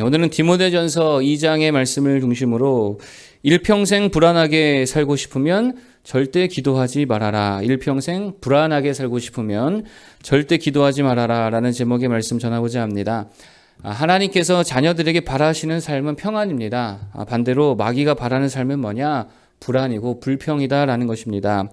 오늘은 디모데전서 2장의 말씀을 중심으로 일평생 불안하게 살고 싶으면 절대 기도하지 말아라. 일평생 불안하게 살고 싶으면 절대 기도하지 말아라 라는 제목의 말씀 전하고자 합니다. 하나님께서 자녀들에게 바라시는 삶은 평안입니다. 반대로 마귀가 바라는 삶은 뭐냐? 불안이고 불평이다 라는 것입니다.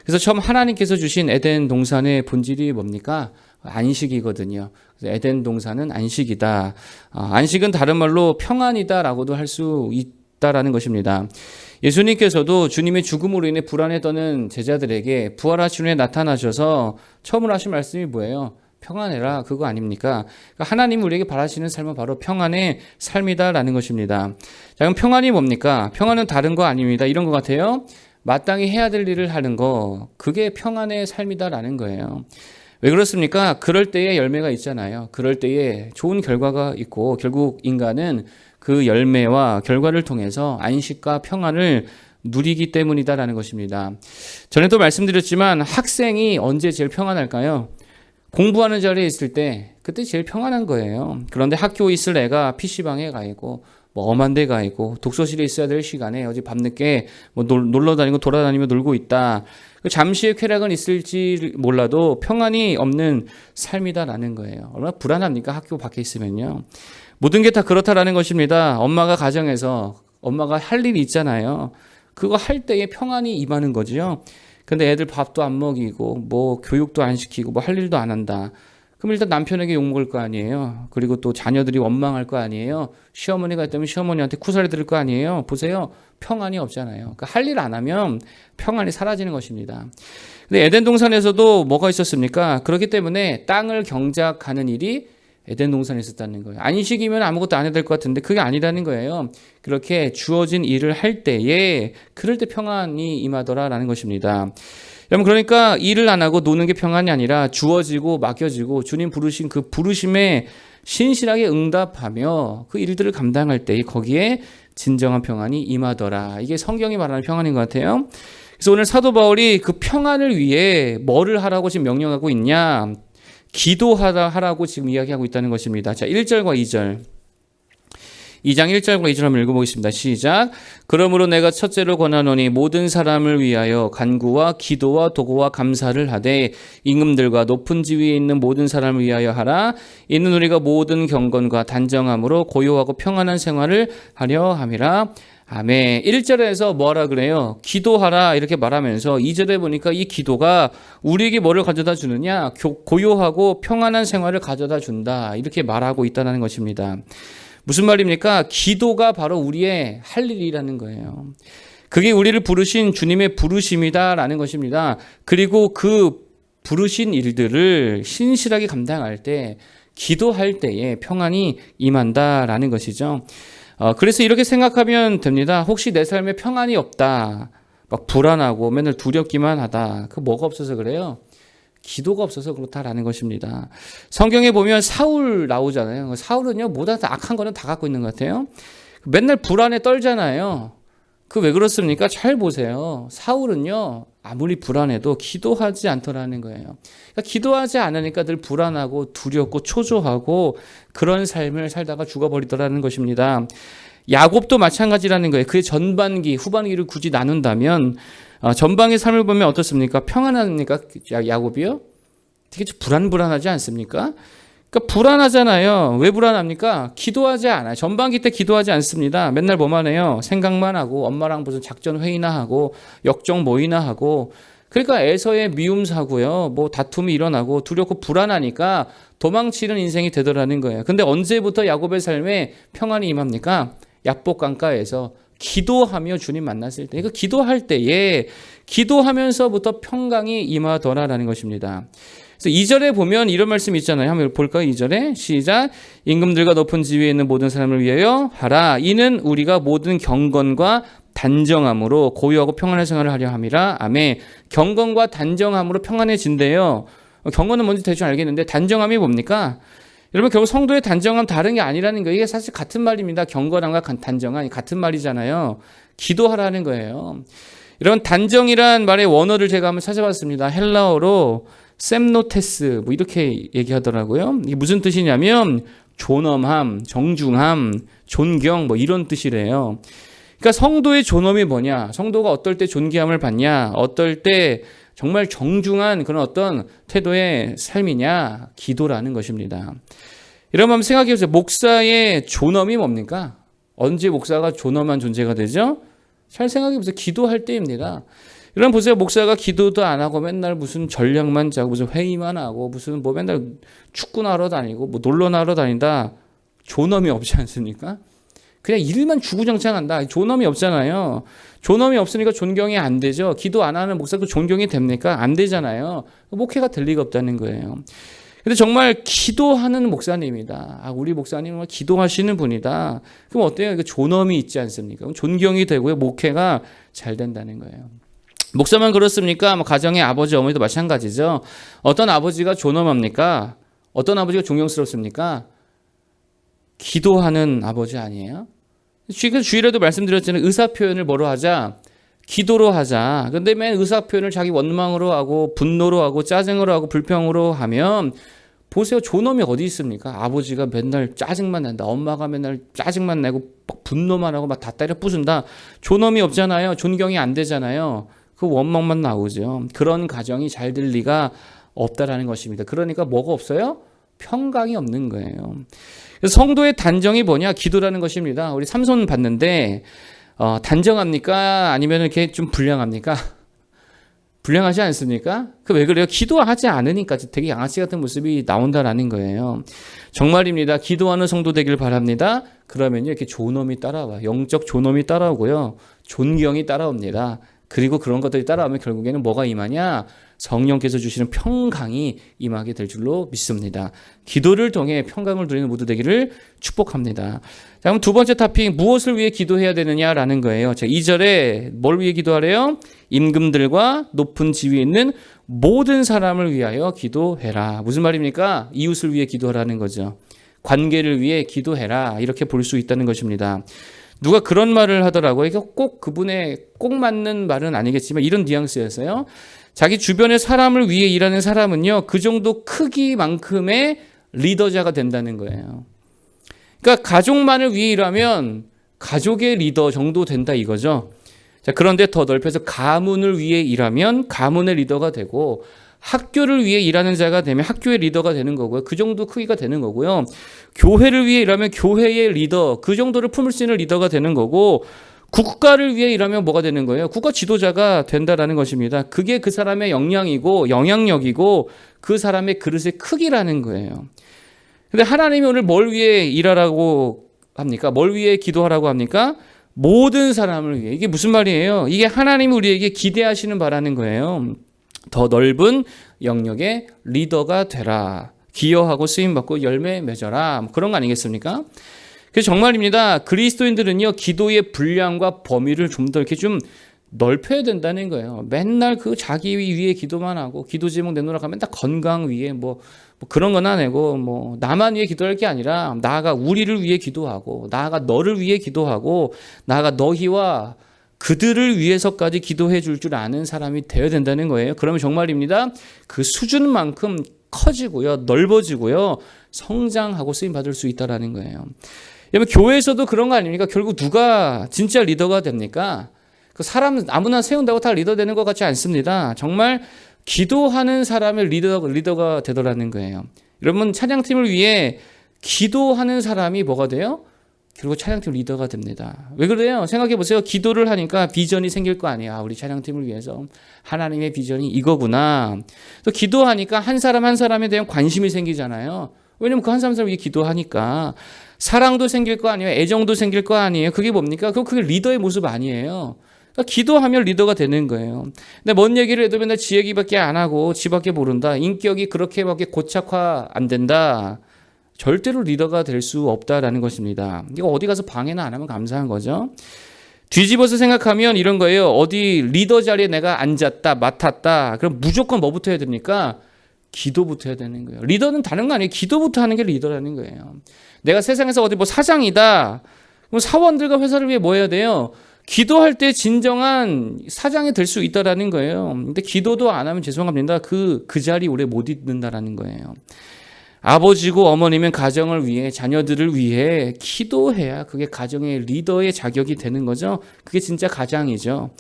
그래서 처음 하나님께서 주신 에덴 동산의 본질이 뭡니까? 안식이거든요. 그래서 에덴 동산은 안식이다. 안식은 다른 말로 평안이다라고도 할 수 있다라는 것입니다. 예수님께서도 주님의 죽음으로 인해 불안에 떠는 제자들에게 부활하신 후에 나타나셔서 처음으로 하신 말씀이 뭐예요? 평안해라. 그거 아닙니까? 그러니까 하나님이 우리에게 바라시는 삶은 바로 평안의 삶이다라는 것입니다. 자, 그럼 평안이 뭡니까? 평안은 다른 거 아닙니다. 이런 것 같아요. 마땅히 해야 될 일을 하는 거, 그게 평안의 삶이다라는 거예요. 왜 그렇습니까? 그럴 때에 열매가 있잖아요. 그럴 때에 좋은 결과가 있고 결국 인간은 그 열매와 결과를 통해서 안식과 평안을 누리기 때문이다라는 것입니다. 전에도 말씀드렸지만 학생이 언제 제일 평안할까요? 공부하는 자리에 있을 때 그때 제일 평안한 거예요. 그런데 학교에 있을 애가 PC방에 가 있고 엄한 데 가 있고 독서실에 있어야 될 시간에 어제 밤늦게 놀러 다니고 돌아다니며 놀고 있다. 잠시의 쾌락은 있을지 몰라도 평안이 없는 삶이다라는 거예요. 얼마나 불안합니까? 학교 밖에 있으면요. 모든 게 다 그렇다라는 것입니다. 엄마가 가정에서 엄마가 할 일이 있잖아요. 그거 할 때에 평안이 임하는 거죠. 근데 애들 밥도 안 먹이고 교육도 안 시키고 할 일도 안 한다. 그럼 일단 남편에게 욕먹을 거 아니에요. 그리고 또 자녀들이 원망할 거 아니에요. 시어머니가 있다면 시어머니한테 쿠사리 들을 거 아니에요. 보세요. 평안이 없잖아요. 그러니까 할 일 안 하면 평안이 사라지는 것입니다. 근데 에덴 동산에서도 뭐가 있었습니까? 그렇기 때문에 땅을 경작하는 일이 에덴 동산에 있었다는 거예요. 안식이면 아무것도 안 해야 될 것 같은데 그게 아니라는 거예요. 그렇게 주어진 일을 할 때에 그럴 때 평안이 임하더라라는 것입니다. 여러분, 그러니까 일을 안 하고 노는 게 평안이 아니라 주어지고 맡겨지고 주님 부르신 그 부르심에 신실하게 응답하며 그 일들을 감당할 때 거기에 진정한 평안이 임하더라. 이게 성경이 말하는 평안인 것 같아요. 그래서 오늘 사도 바울이 그 평안을 위해 뭐를 하라고 지금 명령하고 있냐? 기도하라고 지금 이야기하고 있다는 것입니다. 자, 1절과 2절. 2장 1절과 2절 한번 읽어보겠습니다. 시작. 그러므로 내가 첫째로 권하노니 모든 사람을 위하여 간구와 기도와 도구와 감사를 하되 임금들과 높은 지위에 있는 모든 사람을 위하여 하라. 이는 우리가 모든 경건과 단정함으로 고요하고 평안한 생활을 하려 함이라. 아멘. 1절에서 뭐하라 그래요? 기도하라 이렇게 말하면서 2절에 보니까 이 기도가 우리에게 뭐를 가져다 주느냐? 고요하고 평안한 생활을 가져다 준다. 이렇게 말하고 있다는 것입니다. 무슨 말입니까? 기도가 바로 우리의 할 일이라는 거예요. 그게 우리를 부르신 주님의 부르심이다라는 것입니다. 그리고 그 부르신 일들을 신실하게 감당할 때, 기도할 때에 평안이 임한다라는 것이죠. 그래서 이렇게 생각하면 됩니다. 혹시 내 삶에 평안이 없다, 막 불안하고 맨날 두렵기만 하다. 그 뭐가 없어서 그래요? 기도가 없어서 그렇다라는 것입니다. 성경에 보면 사울 나오잖아요. 사울은요, 모두 다 악한 거는 다 갖고 있는 것 같아요. 맨날 불안에 떨잖아요. 그 왜 그렇습니까? 잘 보세요. 사울은요, 아무리 불안해도 기도하지 않더라는 거예요. 그러니까 기도하지 않으니까 늘 불안하고 두렵고 초조하고 그런 삶을 살다가 죽어버리더라는 것입니다. 야곱도 마찬가지라는 거예요. 그의 전반기, 후반기를 굳이 나눈다면 전방의 삶을 보면 어떻습니까? 평안합니까? 야곱이요? 되게 불안하지 않습니까? 그러니까 불안하잖아요. 왜 불안합니까? 기도하지 않아요. 전반기 때 기도하지 않습니다. 맨날 뭐만 해요? 생각만 하고 엄마랑 무슨 작전 회의나 하고 역정 모의나 하고. 그러니까 에서의 미움 사고요. 다툼이 일어나고 두렵고 불안하니까 도망치는 인생이 되더라는 거예요. 근데 언제부터 야곱의 삶에 평안이 임합니까? 야복 강가에서 기도하며 주님 만났을 때, 그러니까 기도할 때에 기도하면서부터 평강이 임하더라라는 것입니다. 그래서 2절에 보면 이런 말씀이 있잖아요. 한번 볼까요? 2절에 시작. 임금들과 높은 지위에 있는 모든 사람을 위하여 하라. 이는 우리가 모든 경건과 단정함으로 고요하고 평안한 생활을 하려 함이라. 아멘. 경건과 단정함으로 평안해진대요. 경건은 뭔지 대충 알겠는데 단정함이 뭡니까? 여러분, 결국 성도의 단정함 다른 게 아니라는 거예요. 이게 사실 같은 말입니다. 경건함과 단정함이 같은 말이잖아요. 기도하라는 거예요. 이런 단정이란 말의 원어를 제가 한번 찾아봤습니다. 헬라어로 셈노테스 이렇게 얘기하더라고요. 이게 무슨 뜻이냐면 존엄함, 정중함, 존경 뭐 이런 뜻이래요. 그러니까 성도의 존엄이 뭐냐? 성도가 어떨 때 존귀함을 받냐? 어떨 때 정말 정중한 그런 어떤 태도의 삶이냐? 기도라는 것입니다. 여러분 한번 생각해 보세요. 목사의 존엄이 뭡니까? 언제 목사가 존엄한 존재가 되죠? 잘 생각해 보세요. 기도할 때입니다. 여러분 보세요. 목사가 기도도 안 하고 맨날 무슨 전략만 짜고 무슨 회의만 하고 무슨 뭐 맨날 축구나 하러 다니고 뭐 놀러나 하러 다닌다. 존엄이 없지 않습니까? 그냥 일만 주구장창한다. 존엄이 없잖아요. 존엄이 없으니까 존경이 안 되죠. 기도 안 하는 목사도 존경이 됩니까? 안 되잖아요. 목회가 될 리가 없다는 거예요. 근데 정말 기도하는 목사님이다. 아, 우리 목사님은 기도하시는 분이다. 그럼 어때요? 존엄이 있지 않습니까? 그럼 존경이 되고요. 목회가 잘 된다는 거예요. 목사만 그렇습니까? 가정의 아버지, 어머니도 마찬가지죠. 어떤 아버지가 존엄합니까? 어떤 아버지가 존경스럽습니까? 기도하는 아버지 아니에요? 주일에도 말씀드렸잖아요. 의사 표현을 뭐로 하자? 기도로 하자. 근데 맨 의사 표현을 자기 원망으로 하고 분노로 하고 짜증으로 하고 불평으로 하면 보세요. 존엄이 어디 있습니까? 아버지가 맨날 짜증만 낸다. 엄마가 맨날 짜증만 내고 분노만 하고 막 다 때려 부순다. 존엄이 없잖아요. 존경이 안 되잖아요. 그 원망만 나오죠. 그런 가정이 잘 될 리가 없다라는 것입니다. 그러니까 뭐가 없어요? 평강이 없는 거예요. 그래서 성도의 단정이 뭐냐? 기도라는 것입니다. 우리 삼손 봤는데 단정합니까? 아니면 이렇게 좀 불량합니까? 불량하지 않습니까? 그 왜 그래요? 기도하지 않으니까 되게 양아치 같은 모습이 나온다라는 거예요. 정말입니다. 기도하는 성도 되길 바랍니다. 그러면요 이렇게 존엄이 따라와. 영적 존엄이 따라오고요. 존경이 따라옵니다. 그리고 그런 것들이 따라오면 결국에는 뭐가 임하냐? 성령께서 주시는 평강이 임하게 될 줄로 믿습니다. 기도를 통해 평강을 누리는 모두 되기를 축복합니다. 자, 그럼 두 번째 토픽, 무엇을 위해 기도해야 되느냐라는 거예요. 자, 2절에 뭘 위해 기도하래요? 임금들과 높은 지위에 있는 모든 사람을 위하여 기도해라. 무슨 말입니까? 이웃을 위해 기도하라는 거죠. 관계를 위해 기도해라. 이렇게 볼 수 있다는 것입니다. 누가 그런 말을 하더라고요. 이게 꼭 그분의 꼭 맞는 말은 아니겠지만 이런 뉘앙스였어요. 자기 주변의 사람을 위해 일하는 사람은요, 그 정도 크기만큼의 리더자가 된다는 거예요. 그러니까 가족만을 위해 일하면 가족의 리더 정도 된다 이거죠. 자, 그런데 더 넓혀서 가문을 위해 일하면 가문의 리더가 되고, 학교를 위해 일하는 자가 되면 학교의 리더가 되는 거고요. 그 정도 크기가 되는 거고요. 교회를 위해 일하면 교회의 리더, 그 정도를 품을 수 있는 리더가 되는 거고, 국가를 위해 일하면 뭐가 되는 거예요? 국가 지도자가 된다라는 것입니다. 그게 그 사람의 역량이고 영향력이고 그 사람의 그릇의 크기라는 거예요. 근데 하나님이 오늘 뭘 위해 일하라고 합니까? 뭘 위해 기도하라고 합니까? 모든 사람을 위해. 이게 무슨 말이에요? 이게 하나님이 우리에게 기대하시는 바라는 거예요. 더 넓은 영역의 리더가 되라. 기여하고 쓰임받고 열매 맺어라. 그런 거 아니겠습니까? 그래서 정말입니다. 그리스도인들은요, 기도의 분량과 범위를 좀 더 이렇게 좀 넓혀야 된다는 거예요. 맨날 그 자기 위해 기도만 하고, 기도 제목 내놓으라 하면 맨날 건강 위해 뭐 그런 거나 내고, 뭐 나만 위해 기도할 게 아니라 나아가 우리를 위해 기도하고, 나아가 너를 위해 기도하고, 나아가 너희와 그들을 위해서까지 기도해 줄 줄 아는 사람이 되어야 된다는 거예요. 그러면 정말입니다. 그 수준만큼 커지고요, 넓어지고요, 성장하고 쓰임 받을 수 있다라는 거예요. 여러분, 교회에서도 그런 거 아닙니까? 결국 누가 진짜 리더가 됩니까? 그 사람 아무나 세운다고 다 리더 되는 것 같지 않습니다. 정말 기도하는 사람의 리더가 되더라는 거예요. 여러분, 찬양팀을 위해 기도하는 사람이 뭐가 돼요? 결국 찬양팀 리더가 됩니다. 왜 그래요? 생각해 보세요. 기도를 하니까 비전이 생길 거 아니에요. 우리 찬양팀을 위해서 하나님의 비전이 이거구나. 또 기도하니까 한 사람 한 사람에 대한 관심이 생기잖아요. 왜냐면 그 한 사람을 위해 기도하니까 사랑도 생길 거 아니에요. 애정도 생길 거 아니에요. 그게 뭡니까? 그게 리더의 모습 아니에요. 그러니까 기도하면 리더가 되는 거예요. 근데 뭔 얘기를 해도 맨날 지 얘기밖에 안 하고 지밖에 모른다. 인격이 그렇게밖에 고착화 안 된다. 절대로 리더가 될 수 없다라는 것입니다. 이거 어디 가서 방해나 안 하면 감사한 거죠. 뒤집어서 생각하면 이런 거예요. 어디 리더 자리에 내가 앉았다, 맡았다. 그럼 무조건 뭐부터 해야 됩니까? 기도부터 해야 되는 거예요. 리더는 다른 거 아니에요. 기도부터 하는 게 리더라는 거예요. 내가 세상에서 어디 뭐 사장이다. 그럼 사원들과 회사를 위해 뭐 해야 돼요? 기도할 때 진정한 사장이 될 수 있다라는 거예요. 근데 기도도 안 하면 죄송합니다. 그 자리 오래 못 있는다라는 거예요. 아버지고 어머니면 가정을 위해, 자녀들을 위해 기도해야 그게 가정의 리더의 자격이 되는 거죠. 그게 진짜 가장이죠.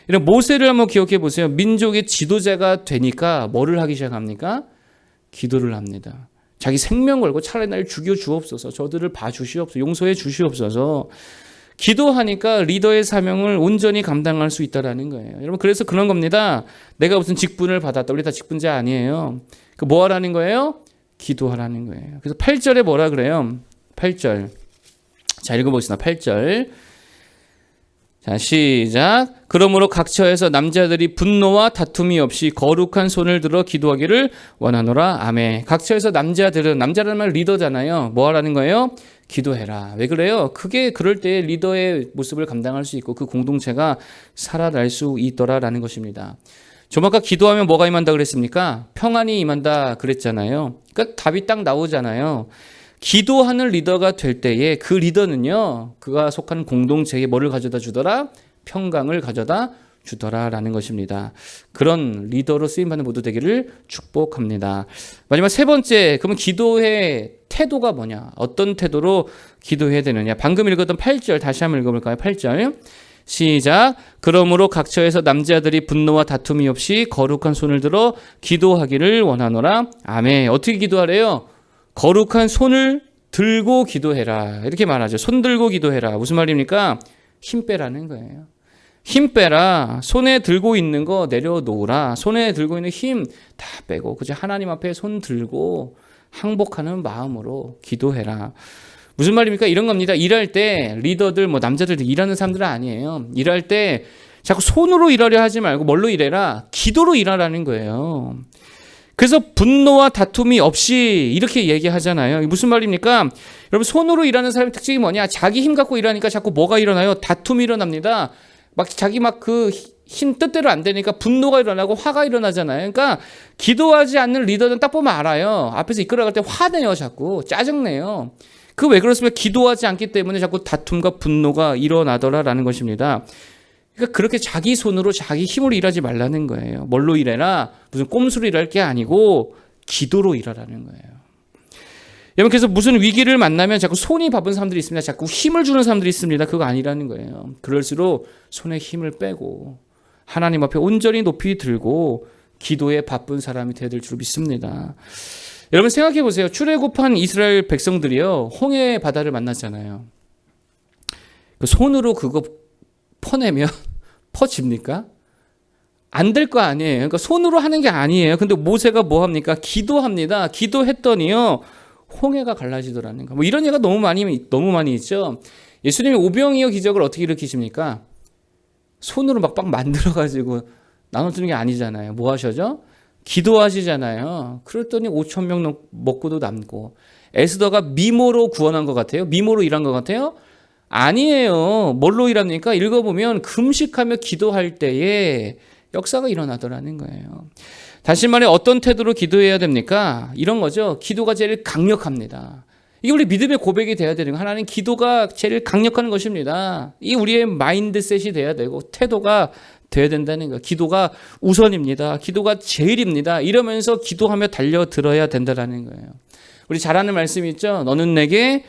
이런 모세를 한번 기억해 보세요. 민족의 지도자가 되니까 뭐를 하기 시작합니까? 기도를 합니다. 자기 생명 걸고 차라리 날 죽여 주옵소서, 저들을 봐 주시옵소서, 용서해 주시옵소서. 기도하니까 리더의 사명을 온전히 감당할 수 있다라는 거예요. 여러분, 그래서 그런 겁니다. 내가 무슨 직분을 받았다. 우리 다 직분자 아니에요. 그 뭐 하라는 거예요? 기도하라는 거예요. 그래서 8절에 뭐라 그래요? 8절. 자, 읽어보시다. 8절. 자, 시작. 그러므로 각 처에서 남자들이 분노와 다툼이 없이 거룩한 손을 들어 기도하기를 원하노라. 아멘. 각 처에서 남자들은, 남자라는 말 리더잖아요. 뭐 하라는 거예요? 기도해라. 왜 그래요? 그게 그럴 때 리더의 모습을 감당할 수 있고 그 공동체가 살아날 수 있더라라는 것입니다. 좀 아까 기도하면 뭐가 임한다 그랬습니까? 평안이 임한다 그랬잖아요. 그러니까 답이 딱 나오잖아요. 기도하는 리더가 될 때에 그 리더는요, 그가 속한 공동체에 뭐를 가져다 주더라? 평강을 가져다 주더라라는 것입니다. 그런 리더로 쓰임받는 모두 되기를 축복합니다. 마지막 세 번째, 그러면 기도의 태도가 뭐냐? 어떤 태도로 기도해야 되느냐? 방금 읽었던 8절 다시 한번 읽어볼까요? 8절. 시작. 그러므로 각 처에서 남자들이 분노와 다툼이 없이 거룩한 손을 들어 기도하기를 원하노라. 아멘. 어떻게 기도하래요? 거룩한 손을 들고 기도해라. 이렇게 말하죠. 손 들고 기도해라. 무슨 말입니까? 힘 빼라는 거예요. 힘 빼라. 손에 들고 있는 거 내려놓으라. 손에 들고 있는 힘 다 빼고 그저 하나님 앞에 손 들고 항복하는 마음으로 기도해라. 무슨 말입니까? 이런 겁니다. 일할 때 리더들, 뭐 남자들 일하는 사람들은 아니에요. 일할 때 자꾸 손으로 일하려 하지 말고 뭘로 일해라? 기도로 일하라는 거예요. 그래서 분노와 다툼이 없이 이렇게 얘기하잖아요. 무슨 말입니까? 여러분, 손으로 일하는 사람의 특징이 뭐냐? 자기 힘 갖고 일하니까 자꾸 뭐가 일어나요? 다툼이 일어납니다. 막 자기 막 그 힘 뜻대로 안 되니까 분노가 일어나고 화가 일어나잖아요. 그러니까 기도하지 않는 리더는 딱 보면 알아요. 앞에서 이끌어갈 때 화내요. 자꾸 짜증내요. 그 왜 그렇습니까? 기도하지 않기 때문에 자꾸 다툼과 분노가 일어나더라라는 것입니다. 그러니까 그렇게 자기 손으로 자기 힘으로 일하지 말라는 거예요. 뭘로 일해라? 무슨 꼼수로 일할 게 아니고 기도로 일하라는 거예요. 여러분, 그래서 무슨 위기를 만나면 자꾸 손이 바쁜 사람들이 있습니다. 자꾸 힘을 주는 사람들이 있습니다. 그거 아니라는 거예요. 그럴수록 손에 힘을 빼고 하나님 앞에 온전히 높이 들고 기도에 바쁜 사람이 되어야 될 줄 믿습니다. 여러분, 생각해 보세요. 출애굽한 이스라엘 백성들이요, 홍해 바다를 만났잖아요. 그 손으로 그거 퍼내면 퍼집니까? 안 될 거 아니에요. 그러니까 손으로 하는 게 아니에요. 근데 모세가 뭐 합니까? 기도합니다. 기도했더니요, 홍해가 갈라지더라는 거. 뭐 이런 예가 너무 많이 있죠. 예수님이 오병이어 기적을 어떻게 일으키십니까? 손으로 막 만들어 가지고 나눠주는 게 아니잖아요. 뭐 하셔죠? 기도하시잖아요. 그랬더니 5,000명 먹고도 남고. 에스더가 미모로 구원한 것 같아요? 미모로 일한 것 같아요? 아니에요. 뭘로 일합니까? 읽어보면 금식하며 기도할 때에 역사가 일어나더라는 거예요. 다시 말해 어떤 태도로 기도해야 됩니까? 이런 거죠. 기도가 제일 강력합니다. 이게 우리 믿음의 고백이 돼야 되는 거. 하나님, 기도가 제일 강력한 것입니다. 이게 우리의 마인드셋이 돼야 되고 태도가 돼야 된다는 거. 기도가 우선입니다. 기도가 제일입니다. 이러면서 기도하며 달려들어야 된다는 거예요. 우리 잘 아는 말씀이 있죠. 너는 내게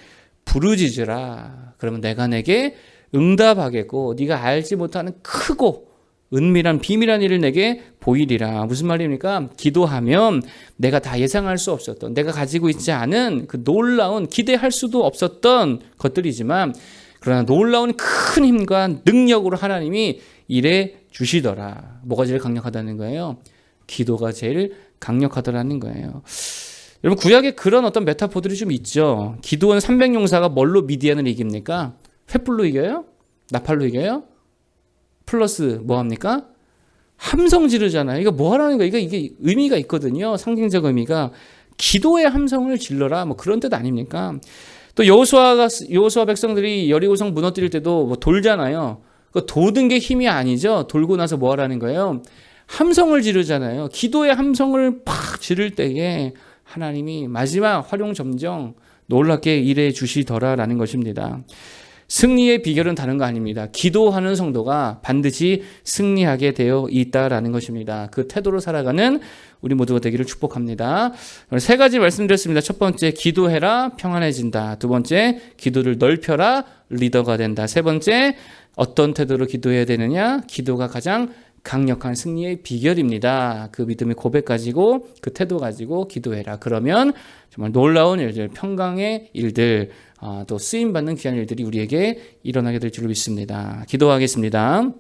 부르짖으라. 그러면 내가 내게 응답하겠고 네가 알지 못하는 크고 은밀한 비밀한 일을 내게 보이리라. 무슨 말입니까? 기도하면 내가 다 예상할 수 없었던, 내가 가지고 있지 않은 그 놀라운, 기대할 수도 없었던 것들이지만 그러나 놀라운 큰 힘과 능력으로 하나님이 일해 주시더라. 뭐가 제일 강력하다는 거예요? 기도가 제일 강력하더라는 거예요. 여러분, 구약에 그런 어떤 메타포들이 좀 있죠. 기도원 300용사가 뭘로 미디안을 이깁니까? 횃불로 이겨요? 나팔로 이겨요? 플러스 뭐 합니까? 함성 지르잖아요. 이거 뭐 하라는 거예요? 이게 의미가 있거든요. 상징적 의미가. 기도의 함성을 질러라. 뭐 그런 뜻 아닙니까? 또 여호수아 백성들이 여리고성 무너뜨릴 때도 뭐 돌잖아요. 그 도든 게 힘이 아니죠. 돌고 나서 뭐 하라는 거예요? 함성을 지르잖아요. 기도의 함성을 팍 지를 때에 하나님이 마지막 활용점정 놀랍게 일해 주시더라라는 것입니다. 승리의 비결은 다른 거 아닙니다. 기도하는 성도가 반드시 승리하게 되어 있다라는 것입니다. 그 태도로 살아가는 우리 모두가 되기를 축복합니다. 세 가지 말씀드렸습니다. 첫 번째, 기도해라, 평안해진다. 두 번째, 기도를 넓혀라, 리더가 된다. 세 번째, 어떤 태도로 기도해야 되느냐? 기도가 가장 강력한 승리의 비결입니다. 그 믿음의 고백 가지고 그 태도 가지고 기도해라. 그러면 정말 놀라운 일들, 평강의 일들, 또 쓰임받는 귀한 일들이 우리에게 일어나게 될 줄 믿습니다. 기도하겠습니다.